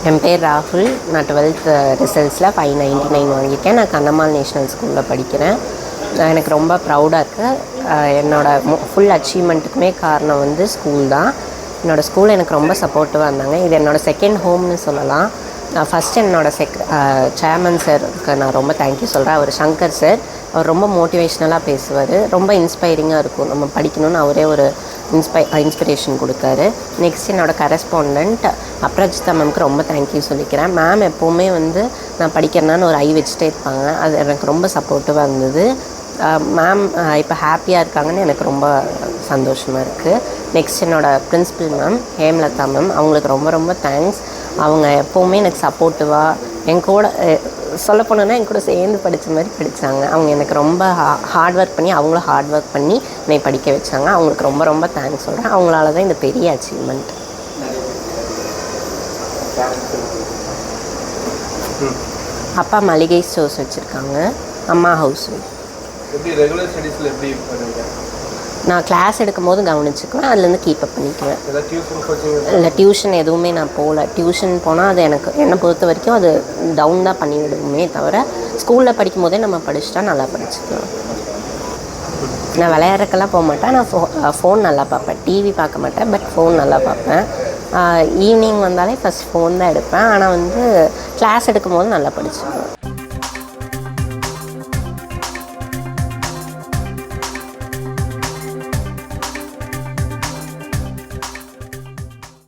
என் பேர் ராகுல். நான் 12th ரிசல்ட்ஸில் 599 வாங்கியிருக்கேன். நான் கண்ணம்மாள் நேஷ்னல் ஸ்கூலில் படிக்கிறேன். எனக்கு ரொம்ப ப்ரௌடாக இருக்குது. என்னோடய ஃபுல் அச்சீவ்மெண்ட்டுக்குமே காரணம் வந்து ஸ்கூல் தான். என்னோடய ஸ்கூல் எனக்கு ரொம்ப சப்போர்ட்டிவாக இருந்தாங்க. இது என்னோடய செகண்ட் ஹோம்னு சொல்லலாம். ஃபஸ்ட் என்னோடய சேர்மன் சாருக்கு நான் ரொம்ப தேங்க்யூ சொல்கிறேன். அவர் சங்கர் சார். அவர் ரொம்ப மோட்டிவேஷ்னலாக பேசுவார். ரொம்ப இன்ஸ்பைரிங்காக இருக்கும். நம்ம படிக்கணும்னு அவரே ஒரு இன்ஸ்பிரேஷன் கொடுத்தாரு. நெக்ஸ்ட் என்னோடய கரஸ்பாண்டண்ட் அப்ரஜிதா மேம்க்கு ரொம்ப தேங்க்யூ சொல்லிக்கிறேன். மேம் எப்போவுமே வந்து நான் படிக்கிறேன்னு ஒரு ஐ வச்சுட்டே இருப்பாங்க. அது எனக்கு ரொம்ப சப்போர்ட்டிவாக இருந்தது. மேம் இப்போ ஹாப்பியாக இருக்காங்கன்னு எனக்கு ரொம்ப சந்தோஷமாக இருக்குது. நெக்ஸ்ட் என்னோடய பிரின்சிபல் மேம் ஹேம்லதா மேம், அவங்களுக்கு ரொம்ப ரொம்ப தேங்க்ஸ். அவங்க எப்போவுமே எனக்கு சப்போர்ட்டிவாக என் கூட சொல்லப்போனோன்னா என் கூட சேர்ந்து படித்த மாதிரி படித்தாங்க. அவங்க எனக்கு ரொம்ப ஹார்ட் ஒர்க் பண்ணி, அவங்களும் ஹார்ட் ஒர்க் பண்ணி என்னை படிக்க வச்சாங்க. அவங்களுக்கு ரொம்ப ரொம்ப தேங்க்ஸ் சொல்கிறேன். அவங்களால தான் இந்த பெரிய அச்சீவ்மெண்ட். அப்பா மளிகை ஸ்டோர்ஸ் வச்சுருக்காங்க. அம்மா ஹவுஸ் ஒய்ஃப். நான் கிளாஸ் எடுக்கும் போது கவனிச்சுக்குவேன், அதுலேருந்து கீப்பப் பண்ணிக்குவேன். இல்லை டியூஷன் எதுவுமே நான் போகல. டியூஷன் போனால் அது என்னை பொறுத்த வரைக்கும் அது டவுன் தான் பண்ணி விடுவோமே தவிர, ஸ்கூலில் படிக்கும் போதே நம்ம படிச்சுட்டா நல்லா படிச்சுக்கலாம். நான் விளையாடுறக்கெல்லாம் போக மாட்டேன். நான் ஃபோன் நல்லா பார்ப்பேன். டிவி பார்க்க மாட்டேன், பட் ஃபோன் நல்லா பார்ப்பேன். ஈவினிங் வந்தாலே ஃபஸ்ட் ஃபோன் தான் எடுப்பேன். ஆனால் வந்து கிளாஸ் எடுக்கும் போது நல்லா படிச்சுக்குவேன்.